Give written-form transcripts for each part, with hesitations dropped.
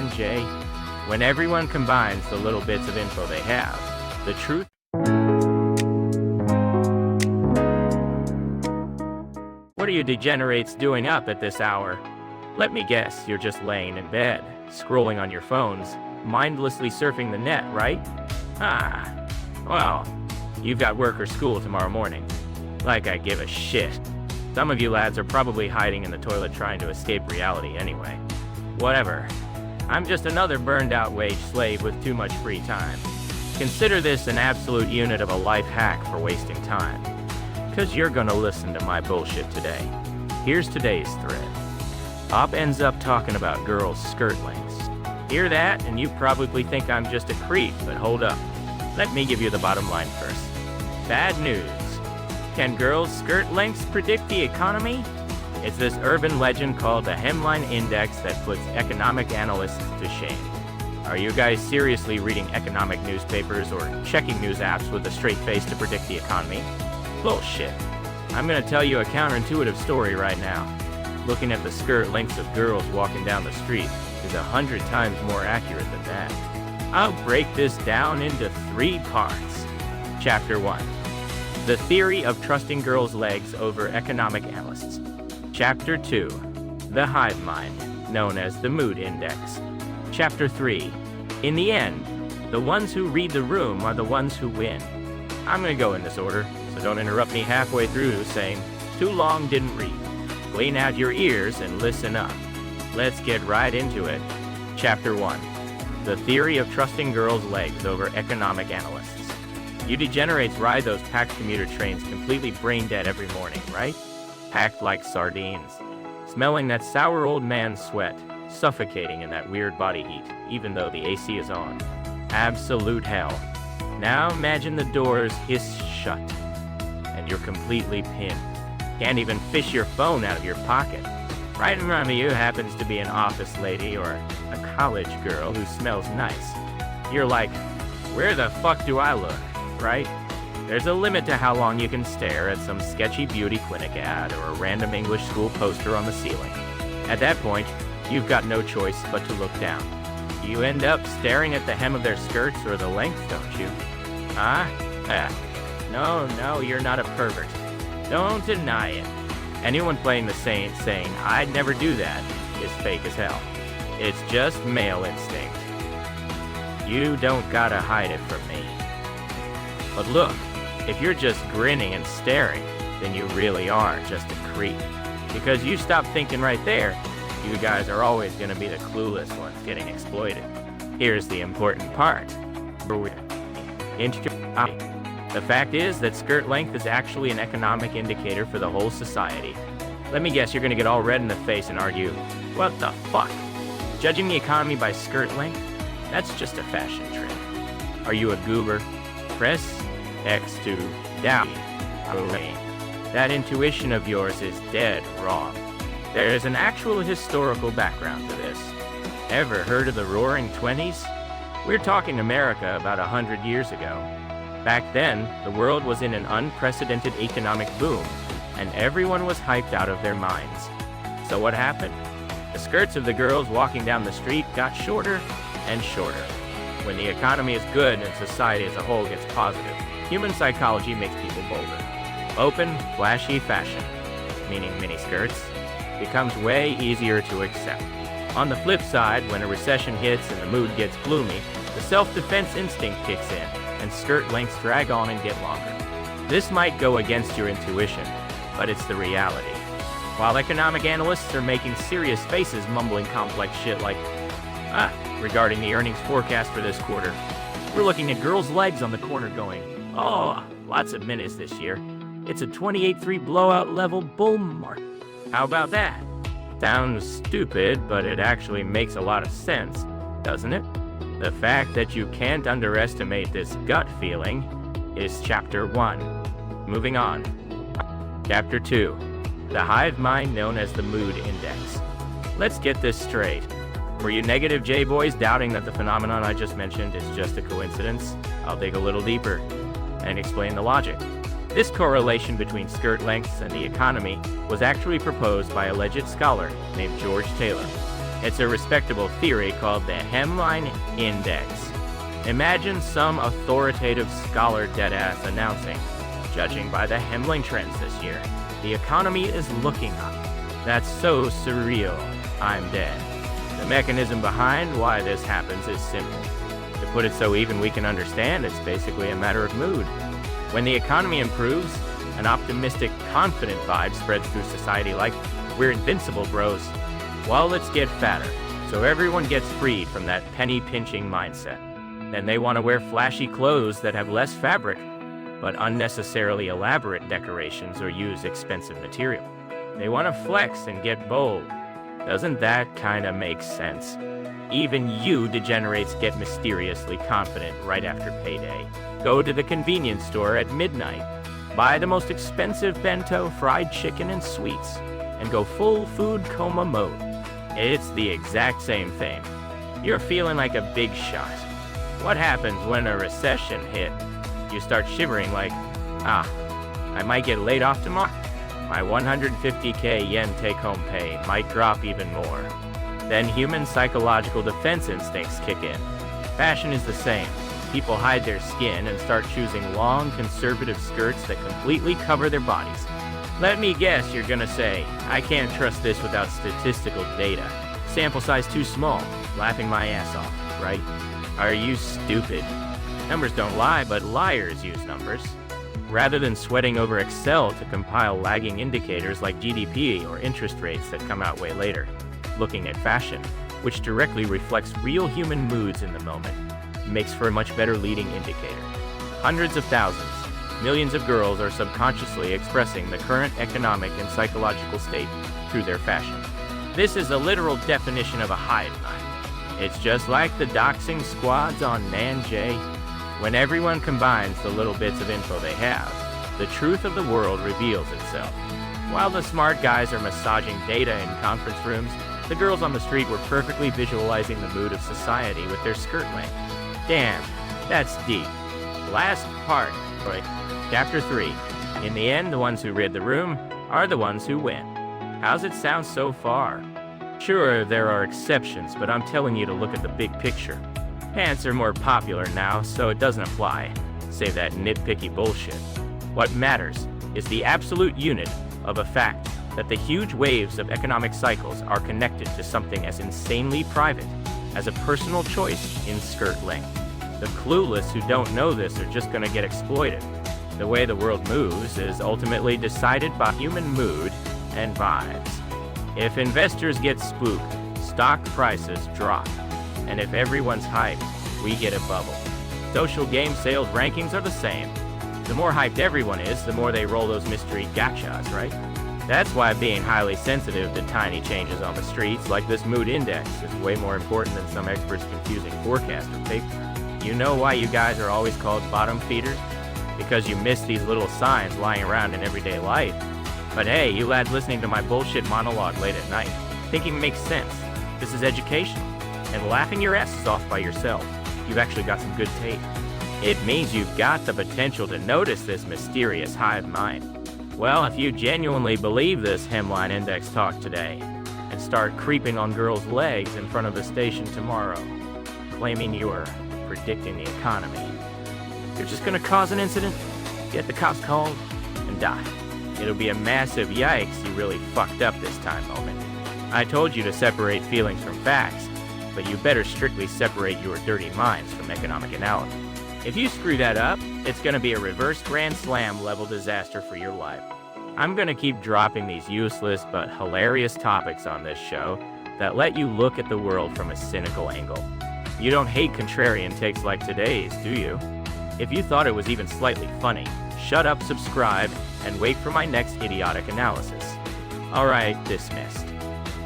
one, Jay? When everyone combines the little bits of info they have, the truth. What are you degenerates doing up at this hour? Let me guess, you're just laying in bed, scrolling on your phones, mindlessly surfing the net, right? Well, you've got work or school tomorrow morning. Like I give a shit. Some of you lads are probably hiding in the toilet trying to escape reality anyway. Whatever. I'm just another burned out wage slave with too much free time. Consider this an absolute unit of a life hack for wasting time. 'Cause you're gonna listen to my bullshit today. Here's today's thread. Op ends up talking about girls' skirt lengths. Hear that and you probably think I'm just a creep, but hold up. Let me give you the bottom line first. Bad news. Can girls' skirt lengths predict the economy? It's this urban legend called the Hemline Index that puts economic analysts to shame. Are you guys seriously reading economic newspapers or checking news apps with a straight face to predict the economy? Bullshit. I'm gonna tell you a counterintuitive story right now. Looking at the skirt lengths of girls walking down the street is 100 times more accurate than that. I'll break this down into 3 parts. Chapter 1. The theory of trusting girls' legs over economic analysts. Chapter 2. The hive mind, known as the mood index. Chapter 3. In the end, the ones who read the room are the ones who win. I'm gonna go in this order, so don't interrupt me halfway through saying, too long, didn't read. Clean out your ears and listen up. Let's get right into it. Chapter 1. The theory of trusting girls' legs over economic analysts. You degenerates ride those packed commuter trains completely brain dead every morning, right? Packed like sardines. Smelling that sour old man's sweat, suffocating in that weird body heat, even though the AC is on. Absolute hell. Now imagine the doors hiss shut, and you're completely pinned. Can't even fish your phone out of your pocket. Right in front of you happens to be an office lady or a college girl who smells nice. You're like, where the fuck do I look, right? There's a limit to how long you can stare at some sketchy beauty clinic ad or a random English school poster on the ceiling. At that point, you've got no choice but to look down. You end up staring at the hem of their skirts or the length, don't you? No, you're not a pervert. Don't deny it. Anyone playing the saint saying, I'd never do that, is fake as hell. It's just male instinct. You don't gotta hide it from me. But look, if you're just grinning and staring, then you really are just a creep. Because you stop thinking right there, you guys are always gonna be the clueless ones getting exploited. Here's the important part. The fact is that skirt length is actually an economic indicator for the whole society. Let me guess, you're gonna get all red in the face and argue, what the fuck? Judging the economy by skirt length? That's just a fashion trend. Are you a goober? Press X to doubt. That intuition of yours is dead wrong. There is an actual historical background to this. Ever heard of the Roaring Twenties? We're talking America about 100 years ago. Back then, the world was in an unprecedented economic boom, and everyone was hyped out of their minds. So what happened? The skirts of the girls walking down the street got shorter and shorter. When the economy is good and society as a whole gets positive, human psychology makes people bolder. Open, flashy fashion, meaning miniskirts, becomes way easier to accept. On the flip side, when a recession hits and the mood gets gloomy, the self-defense instinct kicks in, and skirt lengths drag on and get longer. This might go against your intuition, but it's the reality. While economic analysts are making serious faces mumbling complex shit like, regarding the earnings forecast for this quarter, we're looking at girls' legs on the corner going, oh, lots of minutes this year. It's a 28-3 blowout level bull market. How about that? Sounds stupid, but it actually makes a lot of sense, doesn't it? The fact that you can't underestimate this gut feeling is Chapter 1. Moving on. Chapter 2. The hive mind known as the mood index. Let's get this straight. Were you negative J-boys doubting that the phenomenon I just mentioned is just a coincidence? I'll dig a little deeper and explain the logic. This correlation between skirt lengths and the economy was actually proposed by a alleged scholar named George Taylor. It's a respectable theory called the Hemline Index. Imagine some authoritative scholar deadass announcing, judging by the Hemline trends this year, the economy is looking up. That's so surreal. I'm dead. The mechanism behind why this happens is simple. To put it so even we can understand, it's basically a matter of mood. When the economy improves, an optimistic, confident vibe spreads through society like, we're invincible, bros. Well, let's get fatter, so everyone gets freed from that penny-pinching mindset. Then they want to wear flashy clothes that have less fabric, but unnecessarily elaborate decorations or use expensive material. They want to flex and get bold. Doesn't that kinda make sense? Even you degenerates get mysteriously confident right after payday. Go to the convenience store at midnight, buy the most expensive bento, fried chicken, and sweets, and go full food coma mode. It's the exact same thing. You're feeling like a big shot. What happens when a recession hit? You start shivering like, I might get laid off tomorrow. My 150k yen take-home pay might drop even more. Then human psychological defense instincts kick in. Fashion is the same. People hide their skin and start choosing long, conservative skirts that completely cover their bodies. Let me guess you're gonna say, I can't trust this without statistical data. Sample size too small. Laughing my ass off, right? Are you stupid? Numbers don't lie, but liars use numbers. Rather than sweating over Excel to compile lagging indicators like GDP or interest rates that come out way later, looking at fashion, which directly reflects real human moods in the moment, makes for a much better leading indicator. Hundreds of thousands, millions of girls are subconsciously expressing the current economic and psychological state through their fashion. This is a literal definition of a hive mind. It's just like the doxing squads on NanJ. When everyone combines the little bits of info they have, the truth of the world reveals itself. While the smart guys are massaging data in conference rooms, the girls on the street were perfectly visualizing the mood of society with their skirt length. Damn, that's deep. Last part, right? Chapter 3. In the end, the ones who rid the room are the ones who win. How's it sound so far? Sure, there are exceptions, but I'm telling you to look at the big picture. Pants are more popular now, so it doesn't apply. Save that nitpicky bullshit. What matters is the absolute unit of a fact that the huge waves of economic cycles are connected to something as insanely private as a personal choice in skirt length. The clueless who don't know this are just gonna get exploited. The way the world moves is ultimately decided by human mood and vibes. If investors get spooked, stock prices drop. And if everyone's hyped, we get a bubble. Social game sales rankings are the same. The more hyped everyone is, the more they roll those mystery gotchas, right? That's why being highly sensitive to tiny changes on the streets, like this mood index, is way more important than some experts' confusing forecast or paper. You know why you guys are always called bottom feeders? Because you miss these little signs lying around in everyday life. But hey, you lads listening to my bullshit monologue late at night, thinking makes sense. This is educational. And laughing your asses off by yourself. You've actually got some good taste. It means you've got the potential to notice this mysterious hive mind. Well, if you genuinely believe this Hemline Index talk today, and start creeping on girls' legs in front of the station tomorrow, claiming you're predicting the economy, you're just gonna cause an incident, get the cops called, and die. It'll be a massive yikes, you really fucked up this time moment. I told you to separate feelings from facts, but you better strictly separate your dirty minds from economic analysis. If you screw that up, it's gonna be a reverse Grand Slam level disaster for your life. I'm gonna keep dropping these useless but hilarious topics on this show that let you look at the world from a cynical angle. You don't hate contrarian takes like today's, do you? If you thought it was even slightly funny, shut up, subscribe, and wait for my next idiotic analysis. Alright, dismissed.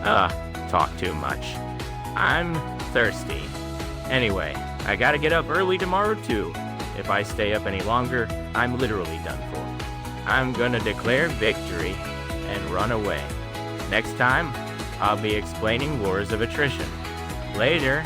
Talk too much. I'm thirsty. Anyway, I gotta get up early tomorrow too. If I stay up any longer, I'm literally done for. I'm gonna declare victory and run away. Next time, I'll be explaining wars of attrition. Later.